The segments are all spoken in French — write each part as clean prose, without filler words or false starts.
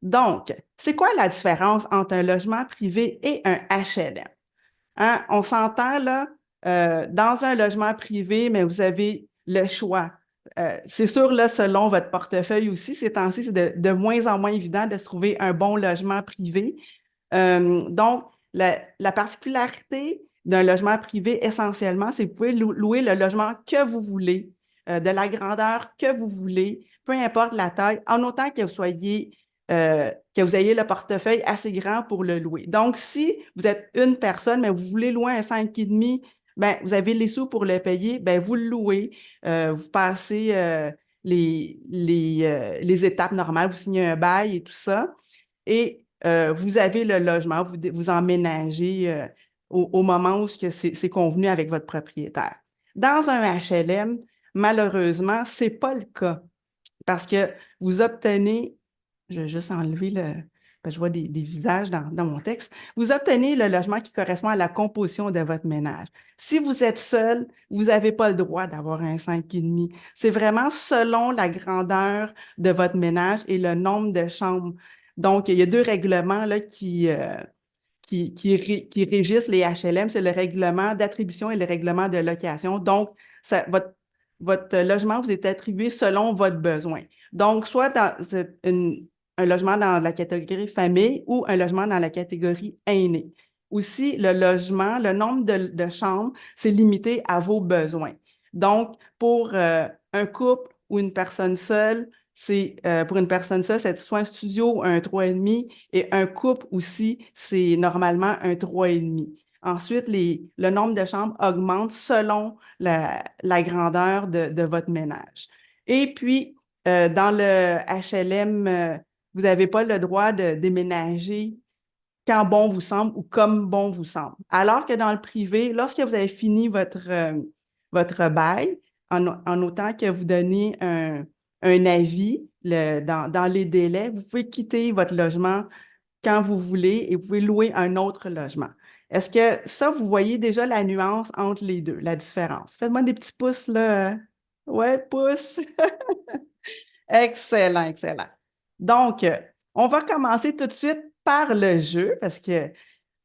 Donc, c'est quoi la différence entre un logement privé et un HLM? Hein, on s'entend là, dans un logement privé, mais vous avez le choix. C'est sûr, là, selon votre portefeuille aussi, ces temps-ci, c'est de moins en moins évident de se trouver un bon logement privé. Donc, la particularité d'un logement privé, essentiellement, c'est que vous pouvez louer le logement que vous voulez, de la grandeur que vous voulez, peu importe la taille, en autant que que vous ayez le portefeuille assez grand pour le louer. Donc, si vous êtes une personne, mais vous voulez louer un 5,5, ben, vous avez les sous pour le payer, ben, vous le louez, vous passez les étapes normales, vous signez un bail et tout ça. Et vous avez le logement, vous emménagez au moment où c'est convenu avec votre propriétaire. Dans un HLM, malheureusement, ce n'est pas le cas parce que vous obtenez, je vais juste enlever parce que je vois des visages dans mon texte, vous obtenez le logement qui correspond à la composition de votre ménage. Si vous êtes seul, vous n'avez pas le droit d'avoir un 5,5. C'est vraiment selon la grandeur de votre ménage et le nombre de chambres. Donc, il y a deux règlements là, qui régissent les HLM, c'est le règlement d'attribution et le règlement de location. Donc, votre logement vous est attribué selon votre besoin. Donc, soit un logement dans la catégorie famille ou un logement dans la catégorie aîné. Aussi, le logement, le nombre de chambres, c'est limité à vos besoins. Donc, pour un couple ou une personne seule, pour une personne seule, c'est soit un studio, un 3,5, et un couple aussi, c'est normalement un 3,5. Ensuite, le nombre de chambres augmente selon la grandeur de votre ménage. Et puis, dans le HLM, vous n'avez pas le droit de déménager quand bon vous semble ou comme bon vous semble. Alors que dans le privé, lorsque vous avez fini votre bail, en autant que vous donnez un avis dans les délais, vous pouvez quitter votre logement quand vous voulez et vous pouvez louer un autre logement. Est-ce que ça, vous voyez déjà la nuance entre les deux, la différence? Faites-moi des petits pouces là. Ouais, pouces. Excellent, excellent. Donc, on va commencer tout de suite par le jeu parce que vous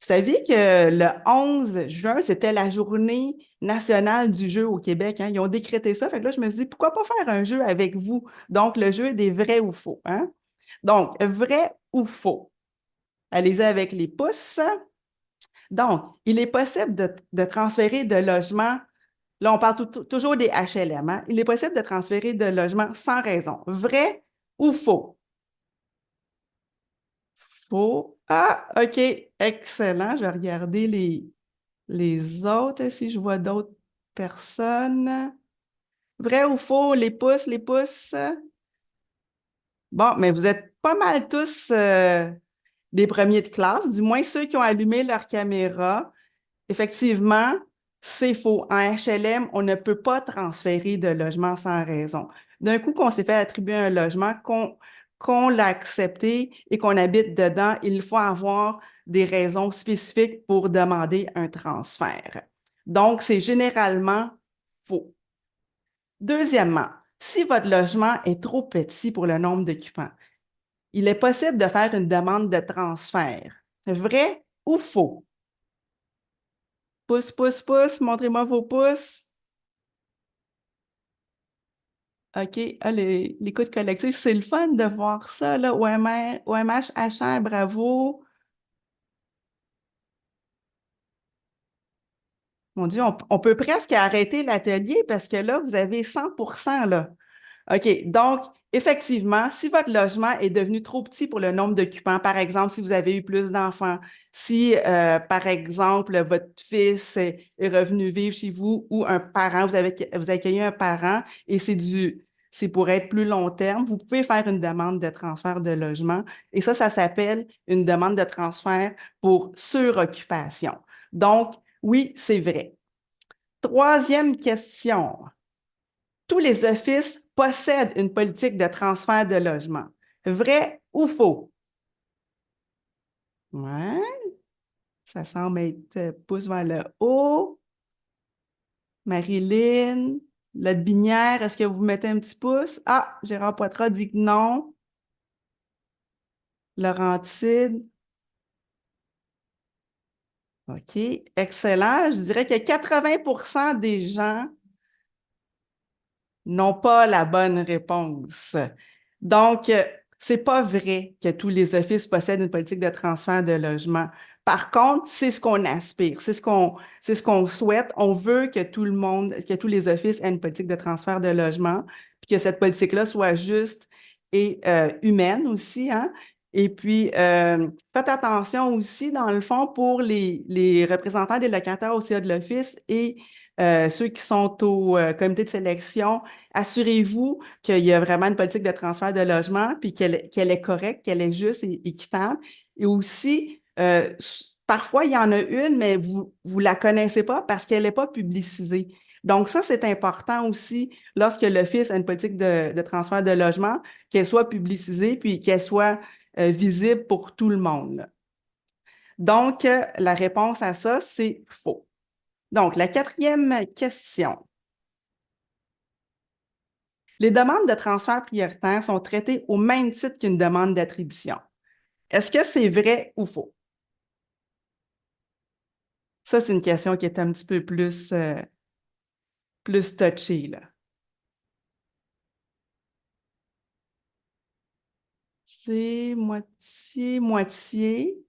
saviez que le 11 juin, c'était la journée nationale du jeu au Québec, hein? Ils ont décrété ça. Fait que là, je me suis dit, pourquoi pas faire un jeu avec vous? Donc, le jeu des vrais ou faux, hein? Donc, vrai ou faux? Allez-y avec les pouces. Donc, il est possible de transférer de logements. Là, on parle toujours des HLM, hein? Il est possible de transférer de logements sans raison. Vrai ou faux? Faux. Ah, OK. Excellent. Je vais regarder les autres si je vois d'autres personnes. Vrai ou faux? Les pouces, les pouces. Bon, mais vous êtes pas mal tous des premiers de classe, du moins ceux qui ont allumé leur caméra. Effectivement, c'est faux. En HLM, on ne peut pas transférer de logement sans raison. D'un coup qu'on s'est fait attribuer un logement, qu'on l'a accepté et qu'on habite dedans, il faut avoir des raisons spécifiques pour demander un transfert. Donc, c'est généralement faux. Deuxièmement, si votre logement est trop petit pour le nombre d'occupants, il est possible de faire une demande de transfert. Vrai ou faux? Pouce, pouce, pouce, montrez-moi vos pouces. OK. Ah, l'écoute collective, c'est le fun de voir ça, là. OMH, HR, bravo. Mon Dieu, on peut presque arrêter l'atelier parce que là, vous avez 100%, là. OK. Donc, effectivement, si votre logement est devenu trop petit pour le nombre d'occupants, par exemple, si vous avez eu plus d'enfants, si, par exemple, votre fils est revenu vivre chez vous ou un parent, vous accueillez un parent et c'est pour être plus long terme, vous pouvez faire une demande de transfert de logement et ça s'appelle une demande de transfert pour suroccupation. Donc, oui, c'est vrai. Troisième question. Tous les offices possèdent une politique de transfert de logement. Vrai ou faux? Ouais, ça semble être pouce vers le haut. Marilyn, Binière, est-ce que vous mettez un petit pouce? Ah, Gérard Poitras dit que non. Laurentides. OK, excellent. Je dirais que 80 des gens n'ont pas la bonne réponse. Donc, c'est pas vrai que tous les offices possèdent une politique de transfert de logement. Par contre, c'est ce qu'on aspire, c'est ce qu'on souhaite. On veut que tout le monde, que tous les offices aient une politique de transfert de logement, puis que cette politique-là soit juste et humaine aussi, hein. Et puis, faites attention aussi, dans le fond, pour les représentants des locataires au CA de l'Office et ceux qui sont au comité de sélection, assurez-vous qu'il y a vraiment une politique de transfert de logement, puis qu'elle est correcte, qu'elle est juste et équitable. Et aussi, parfois, il y en a une, mais vous ne la connaissez pas parce qu'elle n'est pas publicisée. Donc, ça, c'est important aussi lorsque l'Office a une politique de transfert de logement, qu'elle soit publicisée, puis qu'elle soit visible pour tout le monde, là. Donc, la réponse à ça, c'est faux. Donc, la quatrième question. Les demandes de transfert prioritaire sont traitées au même titre qu'une demande d'attribution. Est-ce que c'est vrai ou faux? Ça, c'est une question qui est un petit peu plus touchée, là. C'est moitié-moitié.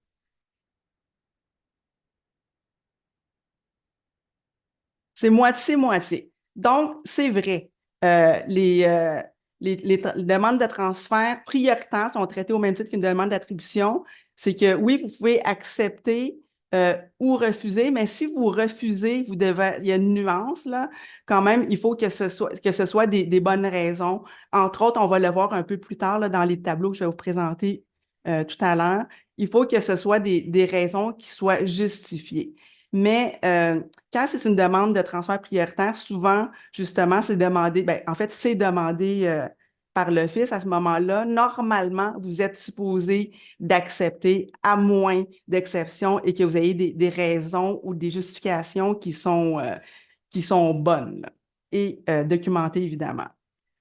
C'est moitié-moitié. Donc, c'est vrai. Euh, les, euh, les demandes de transfert prioritaires sont traitées au même titre qu'une demande d'attribution. C'est que oui, vous pouvez accepter ou refuser, mais si vous refusez, vous devez, il y a une nuance là, quand même, il faut que ce soit des bonnes raisons. Entre autres, on va le voir un peu plus tard là, dans les tableaux que je vais vous présenter tout à l'heure. Il faut que ce soit des raisons qui soient justifiées. Mais quand c'est une demande de transfert prioritaire, souvent, justement, c'est demandé, ben, en fait, c'est demandé par l'Office à ce moment-là. Normalement, vous êtes supposé d'accepter à moins d'exceptions et que vous ayez des raisons ou des justifications qui sont bonnes là, et documentées, évidemment.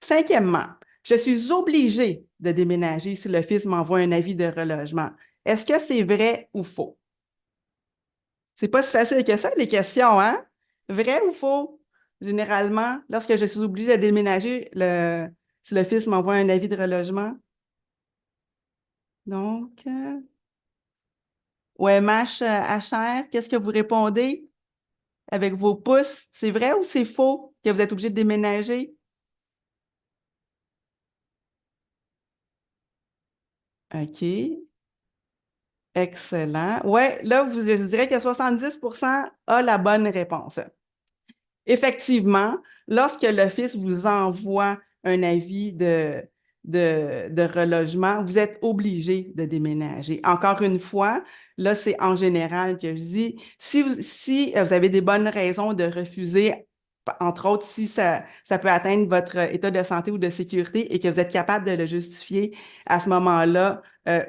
Cinquièmement, je suis obligée de déménager si l'Office m'envoie un avis de relogement. Est-ce que c'est vrai ou faux? C'est pas si facile que ça, les questions, hein? Vrai ou faux? Généralement, lorsque je suis obligée de déménager, si le fils m'envoie un avis de relogement. Donc, OMH HR, qu'est-ce que vous répondez avec vos pouces? C'est vrai ou c'est faux que vous êtes obligé de déménager? OK, excellent. Ouais, là, je dirais que 70% a la bonne réponse. Effectivement, lorsque l'Office vous envoie un avis de relogement, vous êtes obligé de déménager. Encore une fois, là, c'est en général que je dis, si vous avez des bonnes raisons de refuser, entre autres, si ça peut atteindre votre état de santé ou de sécurité et que vous êtes capable de le justifier, à ce moment-là,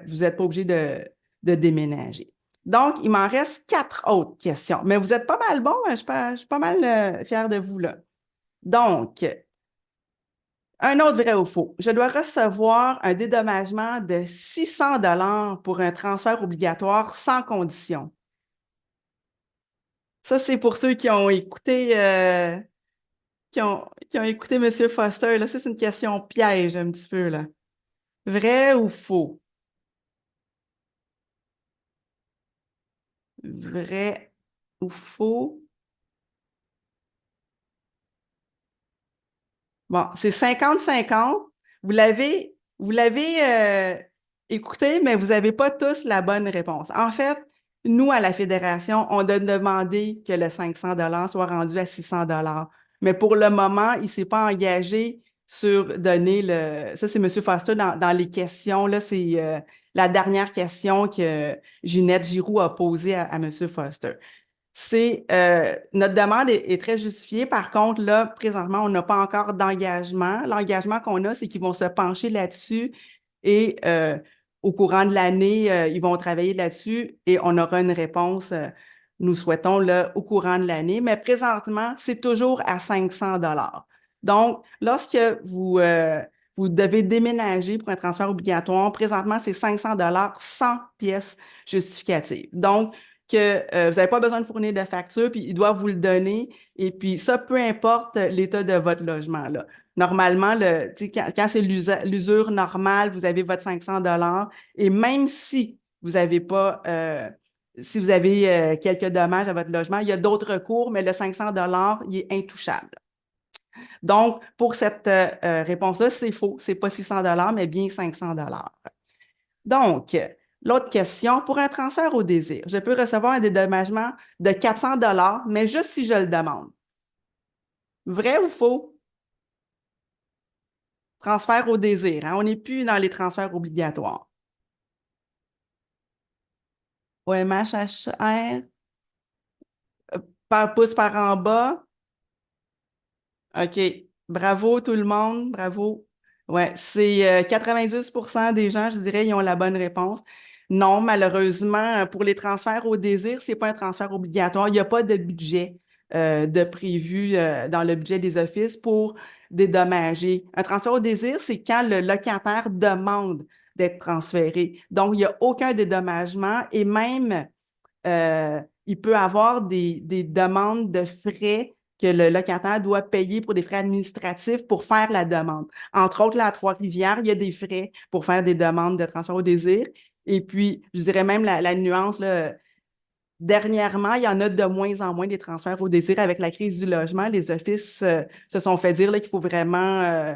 vous n'êtes pas obligé de déménager. Donc, il m'en reste 4 autres questions. Mais vous êtes pas mal bon, hein, je suis pas mal fière de vous, là. Donc, un autre vrai ou faux. Je dois recevoir un dédommagement de 600 dollars pour un transfert obligatoire sans condition. Ça, c'est pour ceux qui ont écouté, qui ont écouté M. Foster. Là, ça, c'est une question piège un petit peu, là. Vrai ou faux? Vrai ou faux? Bon, c'est 50-50. Vous l'avez écouté, mais vous n'avez pas tous la bonne réponse. En fait, nous, à la Fédération, on a demandé que le 500 soit rendu à 600 mais pour le moment, il ne s'est pas engagé sur donner le... Ça, c'est M. Foster dans les questions. Là, c'est la dernière question que Ginette Giroux a posée à M. Foster. Notre demande est très justifiée. Par contre, là, présentement, on n'a pas encore d'engagement. L'engagement qu'on a, c'est qu'ils vont se pencher là-dessus et au courant de l'année, ils vont travailler là-dessus et on aura une réponse, nous souhaitons, là, au courant de l'année. Mais présentement, c'est toujours à 500 dollars. Donc, lorsque vous devez déménager pour un transfert obligatoire. Présentement, c'est 500 sans pièces justificatives. Donc, que vous n'avez pas besoin de fournir de facture, puis ils doivent vous le donner. Et puis ça, peu importe l'état de votre logement, là. Normalement, quand c'est l'usure normale, vous avez votre 500 et même si vous n'avez pas, si vous avez quelques dommages à votre logement, il y a d'autres recours, mais le 500 il est intouchable. Donc, pour cette réponse-là, c'est faux. C'est pas 600 mais bien 500 Donc, l'autre question, pour un transfert au désir, je peux recevoir un dédommagement de 400 mais juste si je le demande. Vrai ou faux? Transfert au désir, hein? On n'est plus dans les transferts obligatoires. OMHHR, par pouce par en bas. OK. Bravo tout le monde. Bravo. Ouais, c'est 90% des gens, je dirais, ils ont la bonne réponse. Non, malheureusement, pour les transferts au désir, c'est pas un transfert obligatoire. Il n'y a pas de budget de prévu dans le budget des offices pour dédommager. Un transfert au désir, c'est quand le locataire demande d'être transféré. Donc, il n'y a aucun dédommagement et même il peut avoir des demandes de frais que le locataire doit payer pour des frais administratifs pour faire la demande. Entre autres, là, à Trois-Rivières, il y a des frais pour faire des demandes de transfert au désir. Et puis, je dirais même la nuance, là, dernièrement, il y en a de moins en moins des transferts au désir avec la crise du logement. Les offices se sont fait dire qu'il faut vraiment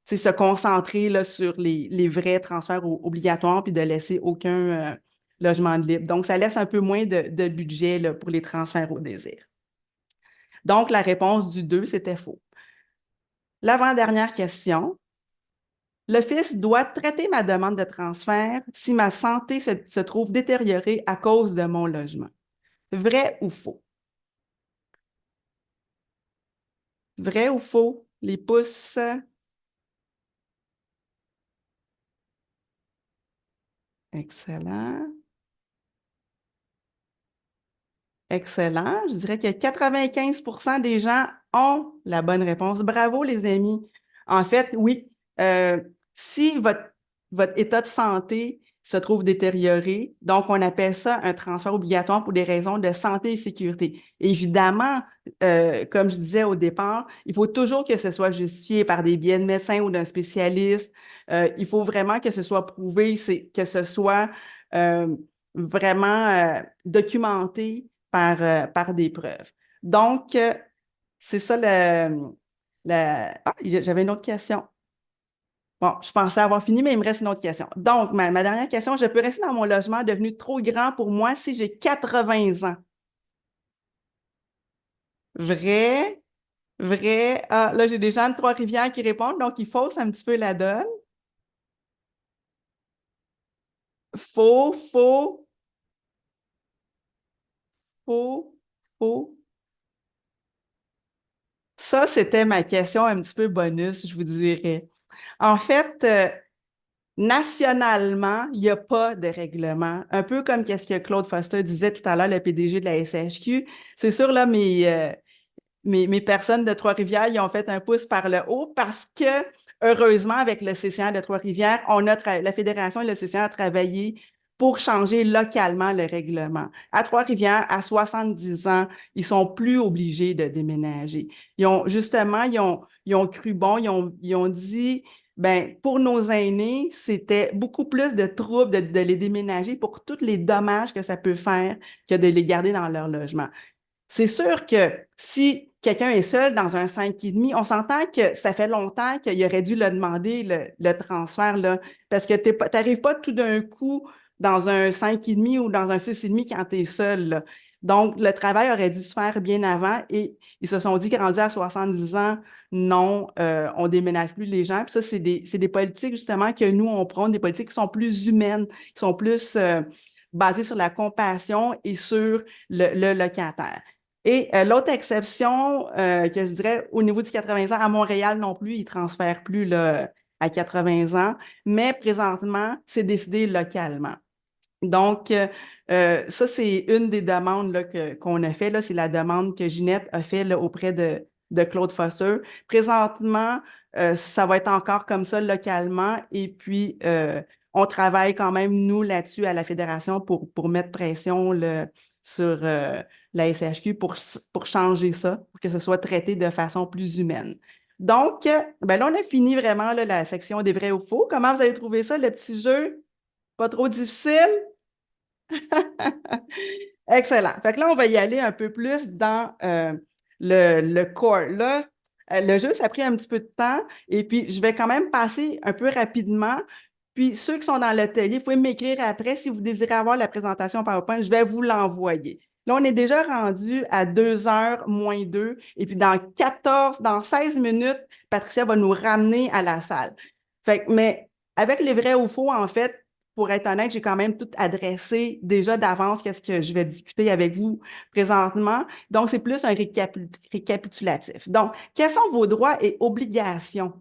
se concentrer là, sur les vrais transferts obligatoires puis de laisser aucun logement de libre. Donc, ça laisse un peu moins de budget là, pour les transferts au désir. Donc, la réponse du 2, c'était faux. L'avant-dernière question. L'Office doit traiter ma demande de transfert si ma santé se trouve détériorée à cause de mon logement. Vrai ou faux? Vrai ou faux? Les pouces. Excellent. Excellent. Je dirais que 95% des gens ont la bonne réponse. Bravo, les amis. En fait, oui, euh, si votre état de santé se trouve détérioré, donc on appelle ça un transfert obligatoire pour des raisons de santé et sécurité. Évidemment, comme je disais au départ, il faut toujours que ce soit justifié par des biais de médecin ou d'un spécialiste. Il faut vraiment que ce soit prouvé, que ce soit vraiment documenté par des preuves. Donc, c'est ça Ah, j'avais une autre question. Bon, je pensais avoir fini, mais il me reste une autre question. Donc, ma dernière question, je peux rester dans mon logement devenu trop grand pour moi si j'ai 80 ans. Vrai? Vrai? Ah, là, j'ai des gens de Trois-Rivières qui répondent, donc ils faussent un petit peu la donne. Faux, faux, faux, faux. Ça, c'était ma question un petit peu bonus, je vous dirais. En fait, nationalement, il n'y a pas de règlement. Un peu comme qu'est-ce que Claude Foster disait tout à l'heure, le PDG de la SHQ. C'est sûr, là, mes personnes de Trois-Rivières, ils ont fait un pouce par le haut parce que, heureusement, avec le CCA de Trois-Rivières, la Fédération et le CCA ont travaillé pour changer localement le règlement. À Trois-Rivières, à 70 ans, ils sont plus obligés de déménager. Justement, ils ont cru bon, ils ont dit, ben, pour nos aînés, c'était beaucoup plus de troubles de les déménager pour tous les dommages que ça peut faire que de les garder dans leur logement. C'est sûr que si quelqu'un est seul dans un 5,5, on s'entend que ça fait longtemps qu'il aurait dû le demander, le transfert, là, parce que tu n'arrives pas tout d'un coup dans un 5,5 ou dans un 6,5 quand tu es seul, là. Donc, le travail aurait dû se faire bien avant et ils se sont dit que rendu à 70 ans, non, on déménage plus les gens. Puis ça, c'est des politiques justement que nous, on prône, des politiques qui sont plus humaines, qui sont plus basées sur la compassion et sur le locataire. Et l'autre exception que je dirais au niveau du 80 ans, à Montréal non plus, ils ne transfèrent plus là, à 80 ans, mais présentement, c'est décidé localement. Donc, ça, c'est une des demandes là, qu'on a fait. Là, c'est la demande que Ginette a fait là, auprès de Claude Foster. Présentement, ça va être encore comme ça localement. Et puis, on travaille quand même, nous, là-dessus, à la Fédération pour mettre pression sur la SHQ pour changer ça, pour que ce soit traité de façon plus humaine. Donc, ben là, on a fini vraiment là, la section des vrais ou faux. Comment vous avez trouvé ça, le petit jeu? Pas trop difficile? Excellent. Fait que là, on va y aller un peu plus dans le core. Là, le jeu, ça a pris un petit peu de temps et puis je vais quand même passer un peu rapidement. Puis ceux qui sont dans l'atelier, vous pouvez m'écrire après si vous désirez avoir la présentation PowerPoint, je vais vous l'envoyer. Là, on est déjà rendu à 2h moins 2 et puis dans 16 minutes, Patricia va nous ramener à la salle. Fait que, mais avec les vrais ou faux, en fait, pour être honnête, j'ai quand même tout adressé déjà d'avance qu'est-ce que je vais discuter avec vous présentement. Donc, c'est plus un récapitulatif. Donc, quels sont vos droits et obligations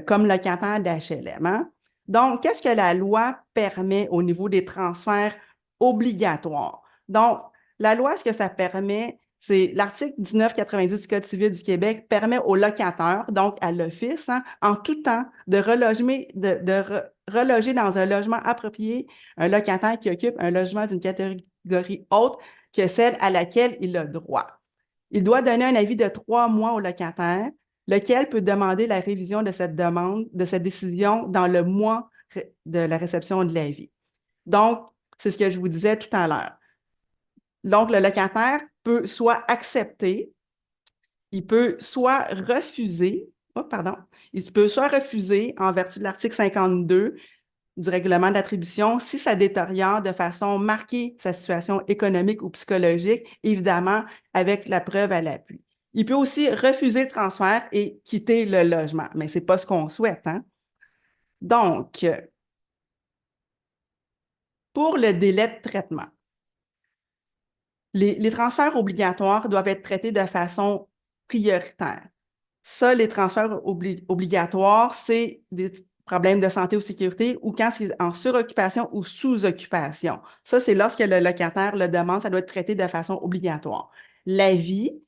comme locataire d'HLM? Hein? Donc, qu'est-ce que la loi permet au niveau des transferts obligatoires? Donc, la loi, ce que ça permet, c'est l'article 1990 du Code civil du Québec permet aux locataires, donc à l'Office, hein, en tout temps, de reloger dans un logement approprié un locataire qui occupe un logement d'une catégorie autre que celle à laquelle il a droit. Il doit donner un avis de 3 mois au locataire, lequel peut demander la révision de cette demande, de cette décision dans le mois de la réception de l'avis. Donc, c'est ce que je vous disais tout à l'heure. Donc, le locataire peut soit accepter, il peut soit refuser, il peut soit refuser en vertu de l'article 52 du règlement d'attribution si ça détériore de façon marquée sa situation économique ou psychologique, évidemment avec la preuve à l'appui. Il peut aussi refuser le transfert et quitter le logement, mais ce n'est pas ce qu'on souhaite. Hein? Donc, pour le délai de traitement, les transferts obligatoires doivent être traités de façon prioritaire. Ça, les transferts obligatoires, c'est des problèmes de santé ou sécurité ou quand c'est en suroccupation ou sous-occupation. Ça, c'est lorsque le locataire le demande, ça doit être traité de façon obligatoire. L'avis,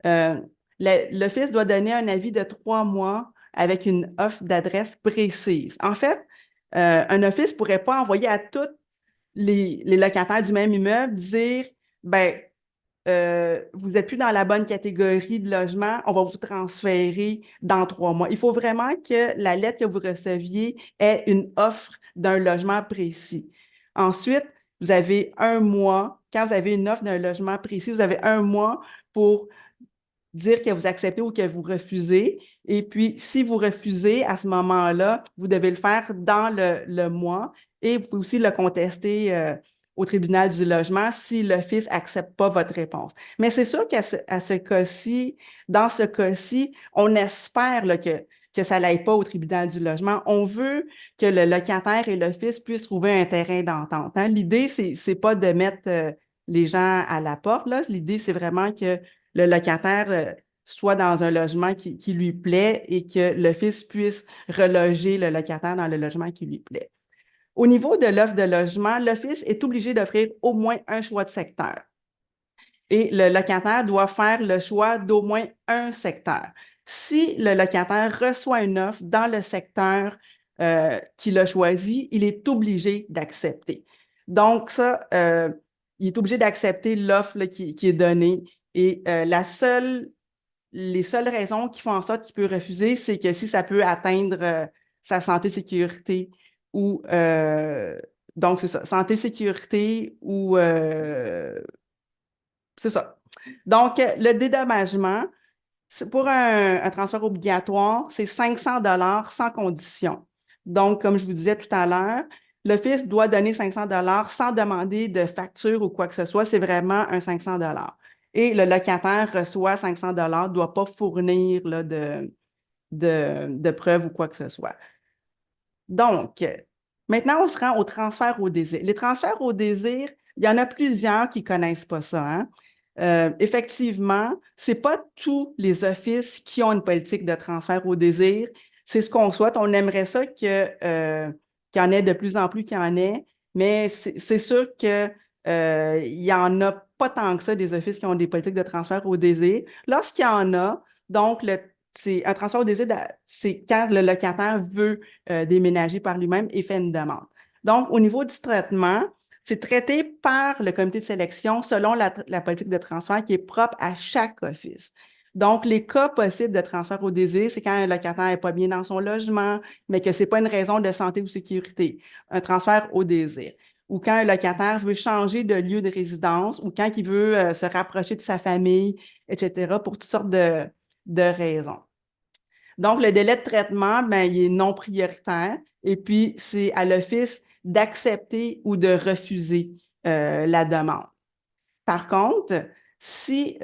l'Office doit donner un avis de 3 mois avec une offre d'adresse précise. En fait, un office ne pourrait pas envoyer à tous les locataires du même immeuble dire, ben, vous n'êtes plus dans la bonne catégorie de logement, on va vous transférer dans 3 mois. Il faut vraiment que la lettre que vous receviez ait une offre d'un logement précis. Ensuite, vous avez 1 mois. Quand vous avez une offre d'un logement précis, vous avez 1 mois pour dire que vous acceptez ou que vous refusez. Et puis, si vous refusez, à ce moment-là, vous devez le faire dans le mois et vous pouvez aussi le contester au tribunal du logement si l'Office n'accepte pas votre réponse. Mais c'est sûr qu'à ce cas-ci, dans ce cas-ci, on espère là, que ça n'aille pas au tribunal du logement. On veut que le locataire et l'Office puissent trouver un terrain d'entente. Hein. L'idée, c'est pas de mettre les gens à la porte. Là. L'idée, c'est vraiment que le locataire soit dans un logement qui lui plaît et que l'Office puisse reloger le locataire dans le logement qui lui plaît. Au niveau de l'offre de logement, l'Office est obligé d'offrir au moins un choix de secteur. Et le locataire doit faire le choix d'au moins un secteur. Si le locataire reçoit une offre dans le secteur qu'il a choisi, il est obligé d'accepter. Donc, ça, il est obligé d'accepter l'offre qui est donnée. Et les seules raisons qui font en sorte qu'il peut refuser, c'est que si ça peut atteindre sa santé, sécurité ou donc c'est ça, santé, sécurité ou c'est ça. Donc, le dédommagement, pour un transfert obligatoire, c'est 500 sans condition. Donc, comme je vous disais tout à l'heure, l'Office doit donner 500 sans demander de facture ou quoi que ce soit. C'est vraiment un 500 et le locataire reçoit 500 ne doit pas fournir là, de preuves ou quoi que ce soit. Donc, maintenant, on se rend au transfert au désir. Les transferts au désir, il y en a plusieurs qui ne connaissent pas ça. Hein? Effectivement, ce n'est pas tous les offices qui ont une politique de transfert au désir. C'est ce qu'on souhaite. On aimerait ça qu'il y en ait de plus en plus qu'il y en ait, mais c'est sûr que il n'y en a pas tant que ça des offices qui ont des politiques de transfert au désir. Lorsqu'il y en a, donc un transfert au désir, c'est quand le locataire veut déménager par lui-même et fait une demande. Donc, au niveau du traitement, c'est traité par le comité de sélection selon la politique de transfert qui est propre à chaque office. Donc, les cas possibles de transfert au désir, c'est quand un locataire n'est pas bien dans son logement, mais que ce n'est pas une raison de santé ou sécurité. Un transfert au désir. Ou quand un locataire veut changer de lieu de résidence, ou quand il veut se rapprocher de sa famille, etc., pour toutes sortes de raisons. Donc, le délai de traitement, ben, il est non prioritaire et puis c'est à l'office d'accepter ou de refuser la demande. Par contre, si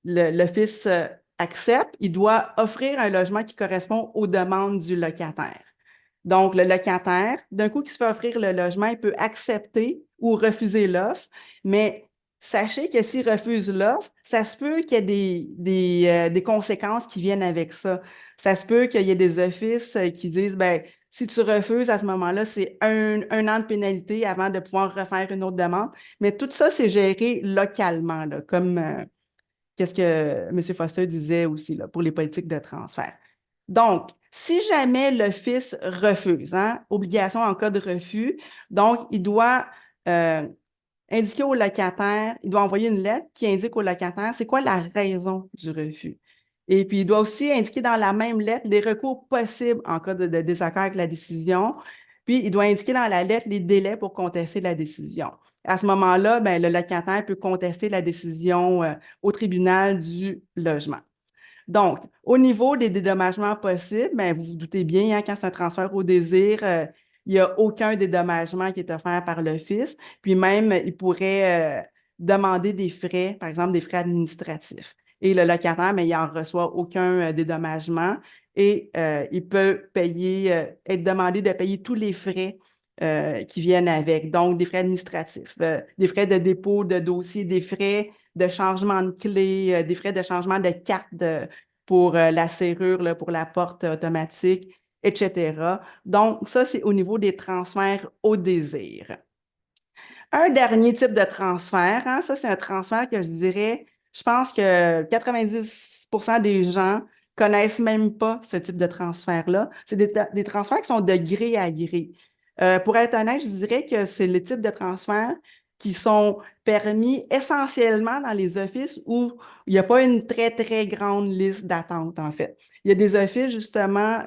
l'office accepte, il doit offrir un logement qui correspond aux demandes du locataire. Donc, le locataire, d'un coup, qui se fait offrir le logement, il peut accepter ou refuser l'offre, mais sachez que s'il refuse l'offre, ça se peut qu'il y ait des conséquences qui viennent avec ça. Ça se peut qu'il y ait des offices qui disent, ben, si tu refuses à ce moment-là, c'est un an de pénalité avant de pouvoir refaire une autre demande. Mais tout ça, c'est géré localement, là, comme qu'est-ce que M. Foster disait aussi là, pour les politiques de transfert. Donc, si jamais l'office refuse, hein, obligation en cas de refus, donc il doit indiquer au locataire, il doit envoyer une lettre qui indique au locataire c'est quoi la raison du refus. Et puis, il doit aussi indiquer dans la même lettre les recours possibles en cas de désaccord avec la décision. Puis, il doit indiquer dans la lettre les délais pour contester la décision. À ce moment-là, ben, le locataire peut contester la décision au tribunal du logement. Donc, au niveau des dédommagements possibles, ben, vous vous doutez bien, hein, quand c'est un transfert au désir, il n'y a aucun dédommagement qui est offert par l'Office. Puis même, il pourrait demander des frais, par exemple des frais administratifs. Et le locataire, mais il n'en reçoit aucun dédommagement et il peut payer, être demandé de payer tous les frais qui viennent avec, donc des frais administratifs, des frais de dépôt de dossier, des frais de changement de clé, des frais de changement de carte pour la serrure, là, pour la porte automatique, etc. Donc, ça, c'est au niveau des transferts au désir. Un dernier type de transfert, hein, ça, c'est un transfert que je dirais, je pense que 90% des gens connaissent même pas ce type de transfert-là. C'est des transferts qui sont de gré à gré. Pour être honnête, je dirais que c'est le type de transfert qui sont permis essentiellement dans les offices où il n'y a pas une très, très grande liste d'attente, en fait. Il y a des offices, justement,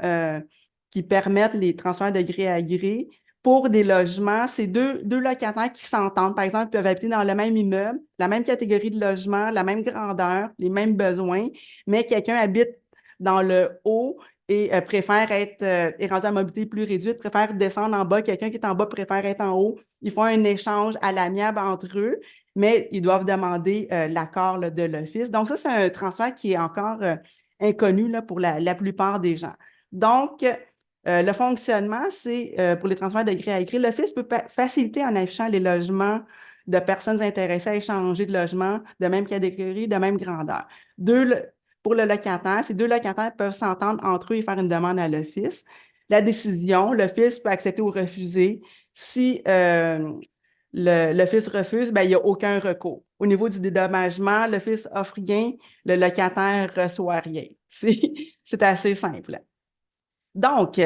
qui permettent les transferts de gré à gré. Pour des logements, c'est deux locataires qui s'entendent. Par exemple, ils peuvent habiter dans le même immeuble, la même catégorie de logement, la même grandeur, les mêmes besoins, mais quelqu'un habite dans le haut et préfère être est rendu à mobilité plus réduite, préfère descendre en bas. Quelqu'un qui est en bas préfère être en haut. Ils font un échange à l'amiable entre eux, mais ils doivent demander l'accord de l'Office. Donc, ça, c'est un transfert qui est encore inconnu là, pour la plupart des gens. Donc, le fonctionnement, c'est pour les transferts de gré à gré. L'Office peut faciliter en affichant les logements de personnes intéressées à échanger de logements de même catégorie, de même grandeur. Pour le locataire, ces deux locataires peuvent s'entendre entre eux et faire une demande à l'Office. La décision, l'Office peut accepter ou refuser. Si l'Office refuse, ben, il n'y a aucun recours. Au niveau du dédommagement, l'Office offre rien, le locataire ne reçoit rien. C'est assez simple. Donc,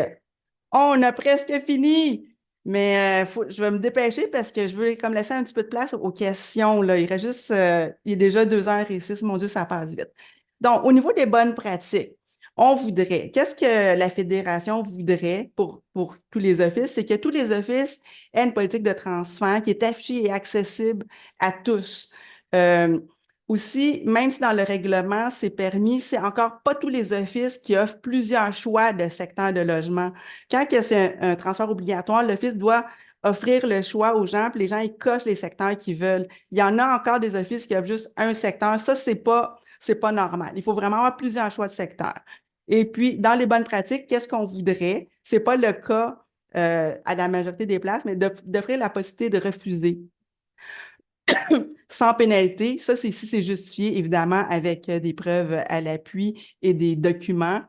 on a presque fini, mais je vais me dépêcher parce que je veux comme laisser un petit peu de place aux questions, là. Il reste juste, il est déjà 2h06, mon Dieu, ça passe vite. Donc, au niveau des bonnes pratiques, on voudrait, qu'est-ce que la Fédération voudrait pour tous les offices? C'est que tous les offices aient une politique de transfert qui est affichée et accessible à tous. Aussi, même si dans le règlement, c'est permis, c'est encore pas tous les offices qui offrent plusieurs choix de secteurs de logement. Quand c'est un transfert obligatoire, l'office doit offrir le choix aux gens, puis les gens, ils cochent les secteurs qu'ils veulent. Il y en a encore des offices qui offrent juste un secteur. Ça, c'est pas normal. Il faut vraiment avoir plusieurs choix de secteurs. Et puis, dans les bonnes pratiques, qu'est-ce qu'on voudrait? C'est pas le cas à la majorité des places, mais d'offrir la possibilité de refuser sans pénalité. Ça, si c'est justifié, évidemment, avec des preuves à l'appui et des documents.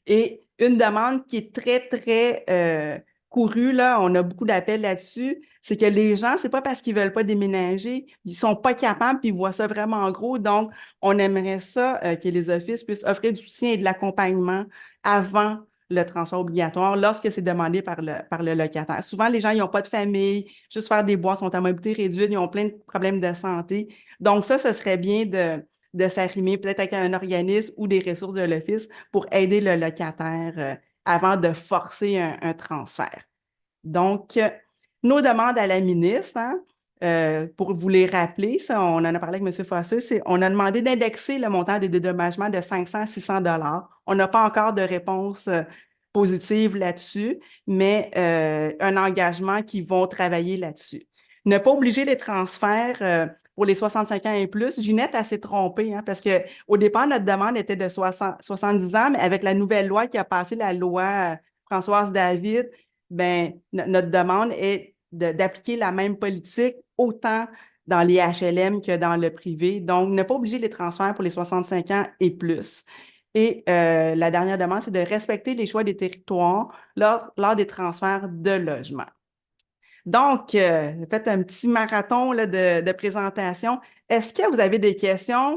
Et une demande qui est très, très couru, là, on a beaucoup d'appels là-dessus, c'est que les gens, c'est pas parce qu'ils veulent pas déménager, ils sont pas capables, puis ils voient ça vraiment en gros. Donc, on aimerait ça que les offices puissent offrir du soutien et de l'accompagnement avant le transfert obligatoire lorsque c'est demandé par le locataire. Souvent, les gens, ils n'ont pas de famille, juste faire des bois, sont à mobilité réduite, ils ont plein de problèmes de santé. Donc, ça, ce serait bien de s'arrimer peut-être avec un organisme ou des ressources de l'office pour aider le locataire avant de forcer un transfert. Donc, nos demandes à la ministre, hein, pour vous les rappeler, ça, on en a parlé avec M. Fosseux, on a demandé d'indexer le montant des dédommagements de 500 à 600 $. On n'a pas encore de réponse positive là-dessus, mais un engagement qui vont travailler là-dessus. Ne pas obliger les transferts pour les 65 ans et plus. Ginette a s'est trompée, hein, parce qu'au départ, notre demande était de 70 ans, mais avec la nouvelle loi qui a passé, la loi Françoise David, ben, notre demande est d'appliquer la même politique autant dans les HLM que dans le privé. Donc, ne pas obliger les transferts pour les 65 ans et plus. Et la dernière demande, c'est de respecter les choix des territoires lors des transferts de logement. Donc, faites un petit marathon là, de présentation. Est-ce que vous avez des questions?